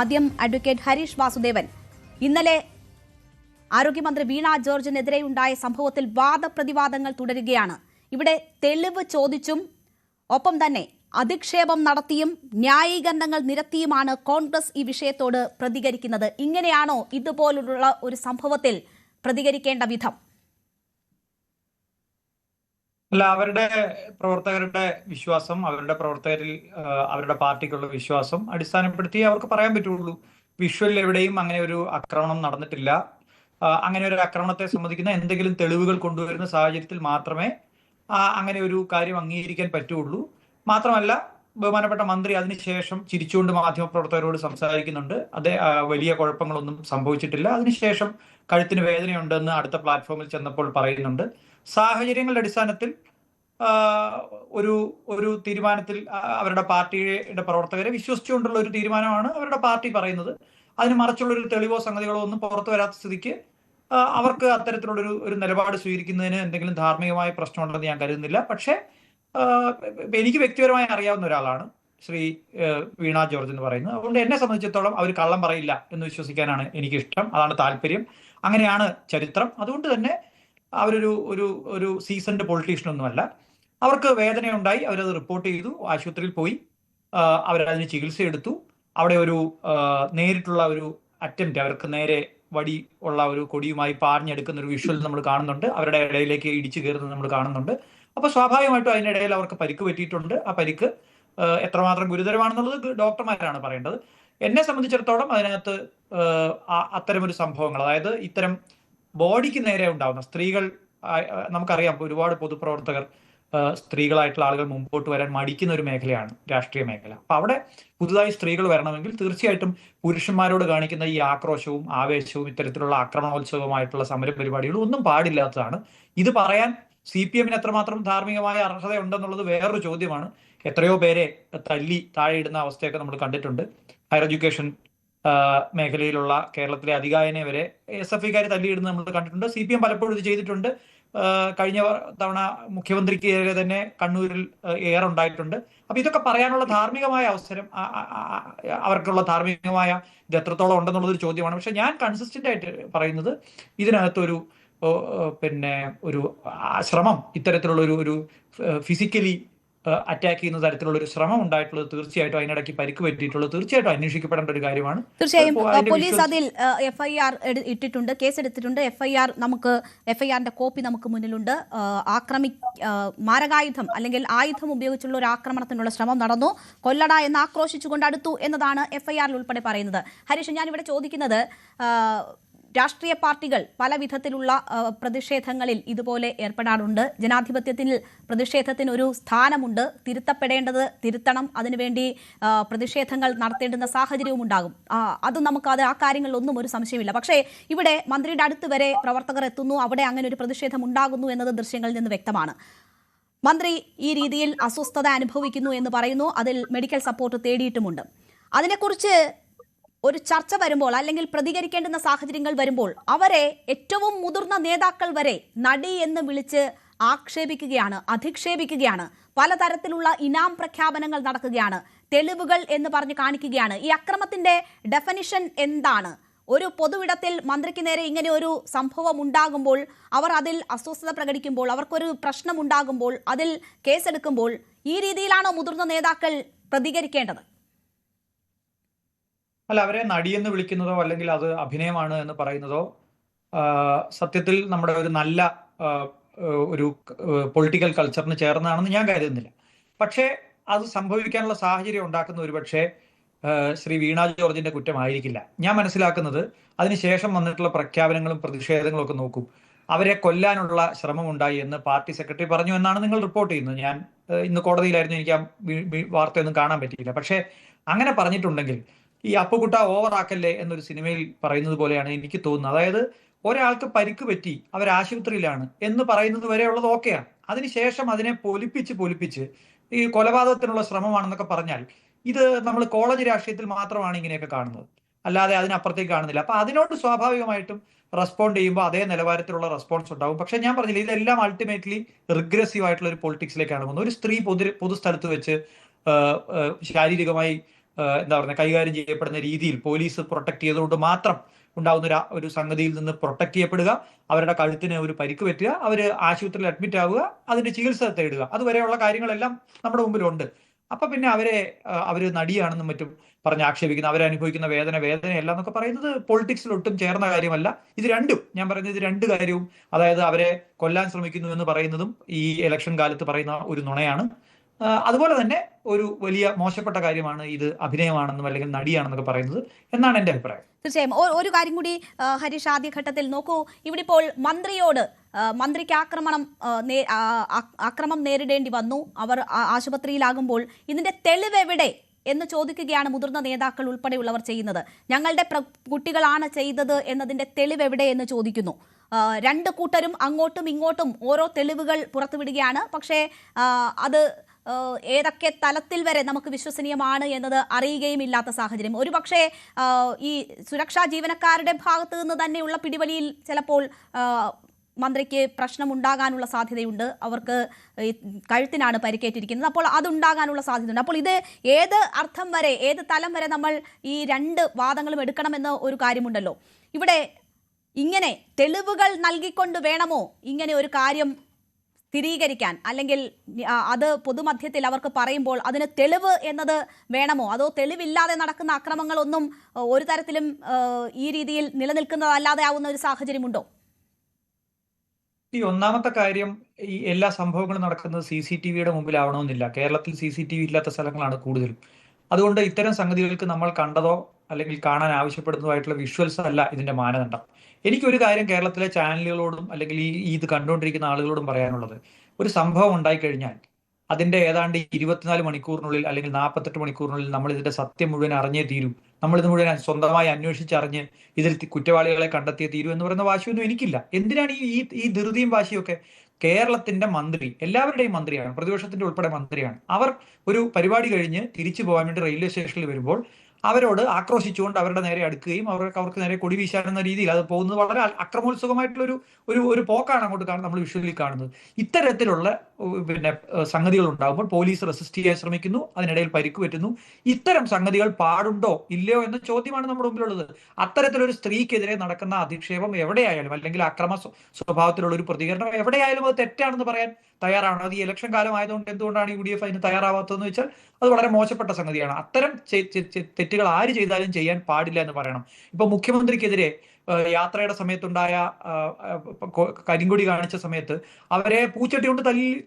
ആദ്യം അഡ്വക്കേറ്റ് ഹരീഷ് വാസുദേവൻ, ഇന്നലെ ആരോഗ്യമന്ത്രി വീണ ജോർജിനെതിരെയുണ്ടായ സംഭവത്തിൽ വാദപ്രതിവാദങ്ങൾ തുടരുകയാണ്. ഇവിടെ തെളിവ് ചോദിച്ചും ഒപ്പം തന്നെ അധിക്ഷേപം നടത്തിയും ന്യായീകരണങ്ങൾ നിരത്തിയുമാണ് കോൺഗ്രസ് ഈ വിഷയത്തോട് പ്രതികരിക്കുന്നത്. ഇങ്ങനെയാണോ ഇതുപോലുള്ള ഒരു സംഭവത്തിൽ പ്രതികരിക്കേണ്ട വിധം? അല്ല, അവരുടെ പ്രവർത്തകരുടെ വിശ്വാസം, അവരുടെ പ്രവർത്തകരിൽ അവരുടെ പാർട്ടിക്കുള്ള വിശ്വാസം അടിസ്ഥാനപ്പെടുത്തി അവർക്ക് പറയാൻ പറ്റുള്ളൂ. വിഷ്വലിൽ എവിടെയും അങ്ങനെ ഒരു ആക്രമണം നടന്നിട്ടില്ല. അങ്ങനെ ഒരു ആക്രമണത്തെ സംബന്ധിക്കുന്ന എന്തെങ്കിലും തെളിവുകൾ കൊണ്ടുവരുന്ന സാഹചര്യത്തിൽ മാത്രമേ അങ്ങനെ ഒരു കാര്യം അംഗീകരിക്കാൻ പറ്റുള്ളൂ. മാത്രമല്ല, ബഹുമാനപ്പെട്ട മന്ത്രി അതിനുശേഷം ചിരിച്ചുകൊണ്ട് മാധ്യമപ്രവർത്തകരോട് സംസാരിക്കുന്നുണ്ട്. അതേ, വലിയ കുഴപ്പങ്ങളൊന്നും സംഭവിച്ചിട്ടില്ല. അതിനുശേഷം കഴുത്തിന് വേദനയുണ്ടെന്ന് അടുത്ത പ്ലാറ്റ്ഫോമിൽ ചെന്നപ്പോൾ പറയുന്നുണ്ട്. സാഹചര്യങ്ങളുടെ അടിസ്ഥാനത്തിൽ ഒരു തീരുമാനത്തിൽ അവരുടെ പാർട്ടിയുടെ പ്രവർത്തകരെ വിശ്വസിച്ചുകൊണ്ടുള്ള ഒരു തീരുമാനമാണ് അവരുടെ പാർട്ടി പറയുന്നത്. അതിന് മറിച്ചുള്ള ഒരു തെളിവോ സംഗതികളോ ഒന്നും പുറത്തു വരാത്ത സ്ഥിതിക്ക് അവർക്ക് അത്തരത്തിലുള്ളൊരു നിലപാട് സ്വീകരിക്കുന്നതിന് എന്തെങ്കിലും ധാർമ്മികമായ പ്രശ്നമുണ്ടെന്ന് ഞാൻ കരുതുന്നില്ല. പക്ഷേ എനിക്ക് വ്യക്തിപരമായി അറിയാവുന്ന ഒരാളാണ് ശ്രീ വീണ ജോർജ് എന്ന് പറയുന്നത്. അതുകൊണ്ട് എന്നെ സംബന്ധിച്ചിടത്തോളം അവർ കള്ളം പറയില്ല എന്ന് വിശ്വസിക്കാനാണ് എനിക്കിഷ്ടം. അതാണ് താല്പര്യം. അങ്ങനെയാണ് ചരിത്രം. അതുകൊണ്ട് തന്നെ അവരൊരു സീസൺഡ് പൊളിറ്റീഷ്യൻ ഒന്നുമല്ല. അവർക്ക് വേദനയുണ്ടായി, അവരത് റിപ്പോർട്ട് ചെയ്തു, ആശുപത്രിയിൽ പോയി, അവരതിന് ചികിത്സ എടുത്തു. അവിടെ ഒരു നേരിട്ടുള്ള ഒരു അറ്റംപ്റ്റ്, അവർക്ക് നേരെ വടി ഉള്ള ഒരു കൊടിയുമായി പാഞ്ഞെടുക്കുന്ന ഒരു വിഷ്വൽ നമ്മൾ കാണുന്നുണ്ട്. അവരുടെ ഇടയിലേക്ക് ഇടിച്ചു കയറുന്നത് നമ്മൾ കാണുന്നുണ്ട്. അപ്പോൾ സ്വാഭാവികമായിട്ടും അതിനിടയിൽ അവർക്ക് പരിക്ക് പറ്റിയിട്ടുണ്ട്. ആ പരിക്ക് എത്രമാത്രം ഗുരുതരമാണെന്നുള്ളത് ഡോക്ടർമാരാണ് പറയേണ്ടത്. എന്നെ സംബന്ധിച്ചിടത്തോളം അതിനകത്ത് അത്തരമൊരു സംഭവങ്ങൾ, അതായത് ഇത്തരം ബോഡിക്ക് നേരെ ഉണ്ടാവുന്ന സ്ത്രീകൾ, നമുക്കറിയാം ഒരുപാട് പൊതുപ്രവർത്തകർ, സ്ത്രീകളായിട്ടുള്ള ആളുകൾ മുമ്പോട്ട് വരാൻ മടിക്കുന്ന ഒരു മേഖലയാണ് രാഷ്ട്രീയ മേഖല. അപ്പൊ അവിടെ പുതുതായി സ്ത്രീകൾ വരണമെങ്കിൽ തീർച്ചയായിട്ടും പുരുഷന്മാരോട് കാണിക്കുന്ന ഈ ആക്രോശവും ആവേശവും ഇത്തരത്തിലുള്ള ആക്രമണോത്സവമായിട്ടുള്ള സമര പരിപാടികളും ഒന്നും പാടില്ലാത്തതാണ്. ഇത് പറയാൻ CPM എത്രമാത്രം ധാർമ്മികമായ അർഹത ഉണ്ടെന്നുള്ളത് വേറൊരു ചോദ്യമാണ്. എത്രയോ പേരെ തല്ലി താഴെയിടുന്ന അവസ്ഥയൊക്കെ നമ്മൾ കണ്ടിട്ടുണ്ട്. ഹയർ എഡ്യൂക്കേഷൻ മേഖലയിലുള്ള കേരളത്തിലെ അധികായനെ വരെ SFIക്കാർ തല്ലിയിടുന്നത് നമ്മൾ കണ്ടിട്ടുണ്ട്. CPM പലപ്പോഴും ഇത് ചെയ്തിട്ടുണ്ട്. കഴിഞ്ഞ തവണ മുഖ്യമന്ത്രിക്ക് തന്നെ കണ്ണൂരിൽ ഉണ്ടായിട്ടുണ്ട്. അപ്പൊ ഇതൊക്കെ പറയാനുള്ള ധാർമ്മികമായ അവസരം, അവർക്കുള്ള ധാർമ്മികമായ ഇത് എത്രത്തോളം ഉണ്ടെന്നുള്ളതൊരു ചോദ്യമാണ്. പക്ഷെ ഞാൻ കൺസിസ്റ്റന്റ് ആയിട്ട് പറയുന്നത്, ഇതിനകത്തൊരു ഒരു ശ്രമം, ഇത്തരത്തിലുള്ള ഒരു ഫിസിക്കലി അറ്റാക്ക് ചെയ്യുന്ന തരത്തിലുള്ള ഒരു ശ്രമം ഉണ്ടായിട്ടുള്ളത് തീർച്ചയായിട്ടും, അതിനിടയ്ക്ക് പരിക്ക് പറ്റിയിട്ടുള്ളത് തീർച്ചയായിട്ടും അന്വേഷിക്കപ്പെടേണ്ട ഒരു കാര്യമാണ്. തീർച്ചയായും പോലീസ് അതിൽ FIR ഇട്ടിട്ടുണ്ട്, കേസെടുത്തിട്ടുണ്ട്. FIRന്റെ കോപ്പി നമുക്ക് മുന്നിലുണ്ട്. മാരകായുധം അല്ലെങ്കിൽ ആയുധം ഉപയോഗിച്ചുള്ള ഒരു ആക്രമണത്തിനുള്ള ശ്രമം നടന്നു, കൊല്ലട എന്ന് ആക്രോശിച്ചുകൊണ്ട് അടുത്തു എന്നതാണ് FIRൽ ഉൾപ്പെടെ പറയുന്നത്. ഹരീഷ്, ഞാനിവിടെ ചോദിക്കുന്നത്, രാഷ്ട്രീയ പാർട്ടികൾ പല വിധത്തിലുള്ള പ്രതിഷേധങ്ങളിൽ ഇതുപോലെ ഏർപ്പെടാറുണ്ട്. ജനാധിപത്യത്തിൽ പ്രതിഷേധത്തിന് ഒരു സ്ഥാനമുണ്ട്. തിരുത്തപ്പെടേണ്ടത് തിരുത്തണം, അതിനുവേണ്ടി പ്രതിഷേധങ്ങൾ നടത്തേണ്ടുന്ന സാഹചര്യവും ഉണ്ടാകും. ആ കാര്യങ്ങളിലൊന്നും ഒരു സംശയമില്ല. പക്ഷേ ഇവിടെ മന്ത്രിയുടെ അടുത്ത് വരെ പ്രവർത്തകർ എത്തുന്നു, അവിടെ അങ്ങനെ ഒരു പ്രതിഷേധം ഉണ്ടാകുന്നു എന്നത് ദൃശ്യങ്ങളിൽ നിന്ന് വ്യക്തമാണ്. മന്ത്രി ഈ രീതിയിൽ അസ്വസ്ഥത അനുഭവിക്കുന്നു എന്ന് പറയുന്നു, അതിൽ മെഡിക്കൽ സപ്പോർട്ട് തേടിയിട്ടുമുണ്ട്. അതിനെക്കുറിച്ച് ഒരു ചർച്ച വരുമ്പോൾ അല്ലെങ്കിൽ പ്രതികരിക്കേണ്ടുന്ന സാഹചര്യങ്ങൾ വരുമ്പോൾ അവരെ ഏറ്റവും മുതിർന്ന നേതാക്കൾ വരെ നടി എന്ന് വിളിച്ച് ആക്ഷേപിക്കുകയാണ്, അധിക്ഷേപിക്കുകയാണ്. പലതരത്തിലുള്ള ഇനാം പ്രഖ്യാപനങ്ങൾ നടക്കുകയാണ്, തെളിവുകൾ എന്ന് പറഞ്ഞ് കാണിക്കുകയാണ്. ഈ അക്രമത്തിന്റെ ഡെഫിനിഷൻ എന്താണ്? ഒരു പൊതുവിടത്തിൽ മന്ത്രിക്ക് നേരെ ഇങ്ങനെ ഒരു സംഭവം ഉണ്ടാകുമ്പോൾ, അവർ അതിൽ അസ്വസ്ഥത പ്രകടിക്കുമ്പോൾ, അവർക്കൊരു പ്രശ്നം ഉണ്ടാകുമ്പോൾ, അതിൽ കേസെടുക്കുമ്പോൾ ഈ രീതിയിലാണോ മുതിർന്ന നേതാക്കൾ പ്രതികരിക്കേണ്ടത്? അല്ല, അവരെ നടിയെന്ന് വിളിക്കുന്നതോ അല്ലെങ്കിൽ അത് അഭിനയമാണ് എന്ന് പറയുന്നതോ സത്യത്തിൽ നമ്മുടെ ഒരു നല്ല ഒരു പൊളിറ്റിക്കൽ കൾച്ചറിന് ചേർന്നതാണെന്ന് ഞാൻ കരുതുന്നില്ല. പക്ഷേ അത് സംഭവിക്കാനുള്ള സാഹചര്യം ഉണ്ടാക്കുന്ന ഒരുപക്ഷെ ശ്രീ വീണ ജോർജിന്റെ കുറ്റമായിരിക്കില്ല. ഞാൻ മനസ്സിലാക്കുന്നത്, അതിനുശേഷം വന്നിട്ടുള്ള പ്രഖ്യാപനങ്ങളും പ്രതിഷേധങ്ങളും ഒക്കെ നോക്കും. അവരെ കൊല്ലാനുള്ള ശ്രമമുണ്ടായി എന്ന് പാർട്ടി സെക്രട്ടറി പറഞ്ഞു എന്നാണ് നിങ്ങൾ റിപ്പോർട്ട് ചെയ്യുന്നത്. ഞാൻ ഇന്ന് കോടതിയിലായിരുന്നു, എനിക്ക് ആ വാർത്തയൊന്നും കാണാൻ പറ്റിയില്ല. പക്ഷേ അങ്ങനെ പറഞ്ഞിട്ടുണ്ടെങ്കിൽ ഈ അപ്പുകുട്ട ഓവറാക്കല്ലേ എന്നൊരു സിനിമയിൽ പറയുന്നത് പോലെയാണ് എനിക്ക് തോന്നുന്നത്. അതായത് ഒരാൾക്ക് പരിക്ക് പറ്റി, അവർ ആശുപത്രിയിലാണ് എന്ന് പറയുന്നത് വരെയുള്ളത് ഓക്കെയാണ്. അതിനുശേഷം അതിനെ പൊലിപ്പിച്ച് ഈ കൊലപാതകത്തിനുള്ള ശ്രമമാണെന്നൊക്കെ പറഞ്ഞാൽ, ഇത് നമ്മൾ കോളേജ് രാഷ്ട്രീയത്തിൽ മാത്രമാണ് ഇങ്ങനെയൊക്കെ കാണുന്നത്, അല്ലാതെ അതിനപ്പുറത്തേക്ക് കാണുന്നില്ല. അപ്പൊ അതിനോട് സ്വാഭാവികമായിട്ടും റെസ്പോണ്ട് ചെയ്യുമ്പോൾ അതേ നിലവാരത്തിലുള്ള റെസ്പോൺസ് ഉണ്ടാവും. പക്ഷെ ഞാൻ പറഞ്ഞില്ല, ഇതെല്ലാം അൾട്ടിമേറ്റ്ലി റിഗ്രസീവ് ആയിട്ടുള്ള ഒരു പൊളിറ്റിക്സിലേക്കാണ് പോകുന്നത്. ഒരു സ്ത്രീ പൊതുസ്ഥലത്ത് വെച്ച് ശാരീരികമായി എന്താ പറയുക കൈകാര്യം ചെയ്യപ്പെടുന്ന രീതിയിൽ പോലീസ് പ്രൊട്ടക്ട് ചെയ്തുകൊണ്ട് മാത്രം ഉണ്ടാകുന്ന ഒരു സംഗതിയിൽ നിന്ന് പ്രൊട്ടക്ട് ചെയ്യപ്പെടുക, അവരുടെ കഴുത്തിന് ഒരു പരിക്ക് പറ്റുക, അവർ ആശുപത്രിയിൽ അഡ്മിറ്റ് ആവുക, അതിന്റെ ചികിത്സ തേടുക, അതുവരെയുള്ള കാര്യങ്ങളെല്ലാം നമ്മുടെ മുമ്പിലുണ്ട്. അപ്പൊ പിന്നെ അവര് നടിയാണെന്നും മറ്റും പറഞ്ഞ് ആക്ഷേപിക്കുന്ന, അവരനുഭവിക്കുന്ന വേദനയല്ല എന്നൊക്കെ പറയുന്നത് പൊളിറ്റിക്സിൽ ഒട്ടും ചേർന്ന കാര്യമല്ല. ഇത് രണ്ടും ഞാൻ പറയുന്നത്, ഇത് രണ്ട് കാര്യവും, അതായത് അവരെ കൊല്ലാൻ ശ്രമിക്കുന്നു എന്ന് പറയുന്നതും ഈ ഇലക്ഷൻ കാലത്ത് പറയുന്ന ഒരു നുണയാണ്. അതുപോലെ തന്നെ ഒരു വലിയ മോശപ്പെട്ട കാര്യമാണ് ഇത് അഭിനയമാണെന്നും അല്ലെങ്കിൽ നടിയാണെന്നൊക്കെ പറയുന്നത് എന്നാണ് എൻ്റെ അഭിപ്രായം. തീർച്ചയായും ഒരു കാര്യം കൂടി ഹരീഷ്, ആദ്യഘട്ടത്തിൽ നോക്കൂ, ഇവിടെ ഇപ്പോൾ മന്ത്രിക്ക് ആക്രമം നേരിടേണ്ടി വന്നു, അവർ ആശുപത്രിയിലാകുമ്പോൾ ഇതിന്റെ തെളിവ് എവിടെ എന്ന് ചോദിക്കുകയാണ് മുതിർന്ന നേതാക്കൾ ഉൾപ്പെടെയുള്ളവർ ചെയ്യുന്നത്. ഞങ്ങളുടെ കുട്ടികളാണ് ചെയ്തത് എന്നതിന്റെ തെളിവ് എവിടെ എന്ന് ചോദിക്കുന്നു. രണ്ട് കൂട്ടരും അങ്ങോട്ടും ഇങ്ങോട്ടും ഓരോ തെളിവുകൾ പുറത്തുവിടുകയാണ്. പക്ഷേ അത് ഏതൊക്കെ തലത്തിൽ വരെ നമുക്ക് വിശ്വസനീയമാണ് എന്നത് അറിയുകയും ഇല്ലാത്ത സാഹചര്യം. ഒരുപക്ഷെ ഈ സുരക്ഷാ ജീവനക്കാരുടെ ഭാഗത്ത് നിന്ന് തന്നെയുള്ള പിടിവലിയിൽ ചിലപ്പോൾ മന്ത്രിക്ക് പ്രശ്നമുണ്ടാകാനുള്ള സാധ്യതയുണ്ട്. അവർക്ക് കഴുത്തിനാണ് പരിക്കേറ്റിരിക്കുന്നത്. അപ്പോൾ അതുണ്ടാകാനുള്ള സാധ്യതയുണ്ട്. അപ്പോൾ ഇത് ഏത് അർത്ഥം വരെ, ഏത് തലം വരെ നമ്മൾ ഈ രണ്ട് വാദങ്ങളും എടുക്കണമെന്ന് ഒരു കാര്യമുണ്ടല്ലോ. ഇവിടെ ഇങ്ങനെ തെളിവുകൾ നൽകിക്കൊണ്ട് വേണമോ ഇങ്ങനെ ഒരു കാര്യം സ്ഥിരീകരിക്കാൻ, അല്ലെങ്കിൽ അത് പൊതുമധ്യത്തിൽ അവർക്ക് പറയുമ്പോൾ അതിന് തെളിവ് എന്നത് വേണമോ, അതോ തെളിവില്ലാതെ നടക്കുന്ന അക്രമങ്ങളൊന്നും ഒരു തരത്തിലും ഈ രീതിയിൽ നിലനിൽക്കുന്നതല്ലാതെ ആവുന്ന ഒരു സാഹചര്യമുണ്ടോ? ഈ ഒന്നാമത്തെ കാര്യം, ഈ എല്ലാ സംഭവങ്ങളും നടക്കുന്നത് CCTVയുടെ മുമ്പിലാവണമെന്നില്ല. കേരളത്തിൽ CCTV ഇല്ലാത്ത സ്ഥലങ്ങളാണ് കൂടുതലും. അതുകൊണ്ട് ഇത്തരം സംഗതികൾക്ക് നമ്മൾ കണ്ടതോ അല്ലെങ്കിൽ കാണാൻ ആവശ്യപ്പെടുന്നതായിട്ടുള്ള വിഷ്വൽസ് അല്ല ഇതിന്റെ മാനദണ്ഡം. എനിക്കൊരു കാര്യം കേരളത്തിലെ ചാനലുകളോടും അല്ലെങ്കിൽ ഇത് കണ്ടുകൊണ്ടിരിക്കുന്ന ആളുകളോടും പറയാനുള്ളത്, ഒരു സംഭവം ഉണ്ടായിക്കഴിഞ്ഞാൽ അതിന്റെ ഏതാണ്ട് 24 മണിക്കൂറിനുള്ളിൽ അല്ലെങ്കിൽ 48 മണിക്കൂറിനുള്ളിൽ നമ്മൾ ഇതിന്റെ സത്യം മുഴുവൻ അറിഞ്ഞേ തീരൂ, നമ്മളിത് മുഴുവൻ സ്വന്തമായി അന്വേഷിച്ചറിഞ്ഞ് ഇതിൽ കുറ്റവാളികളെ കണ്ടെത്തിയേ തീരൂ എന്ന് പറയുന്ന വാശിയൊന്നും എനിക്കില്ല. എന്തിനാണ് ഈ ധൃതിയും വാശിയൊക്കെ? കേരളത്തിന്റെ മന്ത്രി എല്ലാവരുടെയും മന്ത്രിയാണ്, പ്രതിപക്ഷത്തിന്റെ ഉൾപ്പെടെ മന്ത്രിയാണ്. അവർ ഒരു പരിപാടി കഴിഞ്ഞ് തിരിച്ചു പോകാൻ വേണ്ടി റെയിൽവേ സ്റ്റേഷനിൽ വരുമ്പോൾ അവരോട് ആക്രോശിച്ചുകൊണ്ട് അവരുടെ നേരെ അടുക്കുകയും അവർക്ക് നേരെ കൊടി വീശാനെന്ന രീതിയിൽ അത് പോകുന്നത് വളരെ അക്രമോത്സുകമായിട്ടുള്ള ഒരു പോക്കാണ് അങ്ങോട്ട് നമ്മൾ വിഷ്വലിൽ കാണുന്നത്. ഇത്തരത്തിലുള്ള സംഗതികൾ ഉണ്ടാകുമ്പോൾ പോലീസ് റെസിസ്റ്റ് ചെയ്യാൻ ശ്രമിക്കുന്നു, അതിനിടയിൽ പരിക്ക് പറ്റുന്നു. ഇത്തരം സംഗതികൾ പാടുണ്ടോ ഇല്ലയോ എന്ന ചോദ്യമാണ് നമ്മുടെ മുമ്പിലുള്ളത്. അത്തരത്തിലൊരു സ്ത്രീക്കെതിരെ നടക്കുന്ന അധിക്ഷേപം എവിടെയായാലും അല്ലെങ്കിൽ അക്രമ സ്വഭാവത്തിലുള്ള ഒരു പ്രതികരണം എവിടെയായാലും അത് തെറ്റാണെന്ന് പറയാൻ തയ്യാറാണ്. അത് ഈ ഇലക്ഷൻ കാലം ആയതുകൊണ്ട് എന്തുകൊണ്ടാണ് UDF അതിന് തയ്യാറാവാത്തതെന്ന് വെച്ചാൽ അത് വളരെ മോശപ്പെട്ട സംഗതിയാണ്. അത്തരം തെറ്റുകൾ ആര് ചെയ്താലും ചെയ്യാൻ പാടില്ല എന്ന് പറയണം. ഇപ്പൊ മുഖ്യമന്ത്രിക്കെതിരെ യാത്രയുടെ സമയത്തുണ്ടായ കരിങ്കൊടി കാണിച്ച സമയത്ത് അവരെ പൂച്ചട്ടി കൊണ്ട്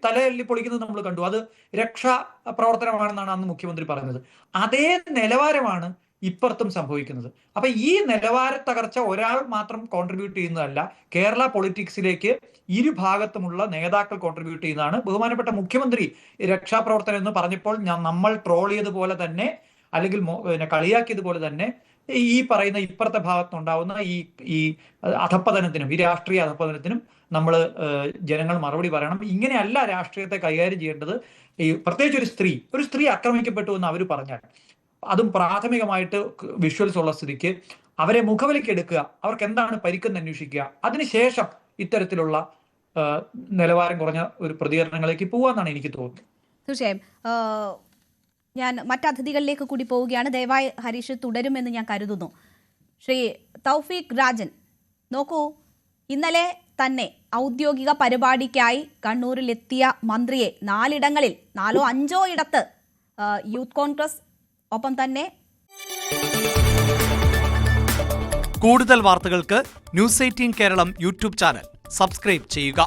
തലയല്ലി പൊളിക്കുന്നത് നമ്മൾ കണ്ടു. അത് രക്ഷാ പ്രവർത്തനമാണെന്നാണ് അന്ന് മുഖ്യമന്ത്രി പറഞ്ഞത്. അതേ നിലവാരമാണ് ഇപ്പുറത്തും സംഭവിക്കുന്നത്. അപ്പൊ ഈ നിലവാര തകർച്ച ഒരാൾ മാത്രം കോൺട്രിബ്യൂട്ട് ചെയ്യുന്നതല്ല, കേരള പൊളിറ്റിക്സിലേക്ക് ഇരുഭാഗത്തുമുള്ള നേതാക്കൾ കോൺട്രിബ്യൂട്ട് ചെയ്യുന്നതാണ്. ബഹുമാനപ്പെട്ട മുഖ്യമന്ത്രി രക്ഷാപ്രവർത്തനം എന്ന് പറഞ്ഞപ്പോൾ നമ്മൾ ട്രോൾ ചെയ്തതുപോലെ തന്നെ അല്ലെങ്കിൽ കളിയാക്കിയതുപോലെ തന്നെ ഈ പറയുന്ന ഇപ്പുറത്തെ ഭാഗത്തുണ്ടാവുന്ന ഈ അധപ്പതനത്തിനും ഈ രാഷ്ട്രീയ അധപ്പതനത്തിനും നമ്മൾ ജനങ്ങൾ മറുപടി പറയണം. ഇങ്ങനെയല്ല രാഷ്ട്രീയത്തെ കൈകാര്യം ചെയ്യേണ്ടത്. പ്രത്യേകിച്ച് ഒരു സ്ത്രീ ആക്രമിക്കപ്പെട്ടു എന്ന് അവർ പറഞ്ഞാൽ, അതും പ്രാഥമികമായിട്ട് വിഷ്വൽസ് ഉള്ള സ്ഥിതിക്ക് അവരെ മുഖവിലേക്ക് എടുക്കുക, അവർക്ക് എന്താണ് പരിക്കെന്ന് അന്വേഷിക്കുക, അതിനുശേഷം ഇത്തരത്തിലുള്ള നിലവാരം കുറഞ്ഞ ഒരു പ്രതികരണങ്ങളിലേക്ക് പോകാമെന്നാണ് എനിക്ക് തോന്നുന്നത്. തീർച്ചയായും ഞാൻ മറ്റതിഥികളിലേക്ക് കൂടി പോവുകയാണ്. ദയവായി ഹരീഷ് തുടരുമെന്ന് ഞാൻ കരുതുന്നു. ശ്രീ തൗഫീഖ് രാജൻ, നോക്കൂ, ഇന്നലെ തന്നെ ഔദ്യോഗിക പരിപാടിക്കായി കണ്ണൂരിലെത്തിയ മന്ത്രിയെ 4 ഇടങ്ങളിൽ 4 or 5 ഇടത്ത് യൂത്ത് കോൺഗ്രസ് ഒപ്പം തന്നെ. കൂടുതൽ വാർത്തകൾക്ക് News 18 Keralam YouTube channel subscribe ചെയ്യുക.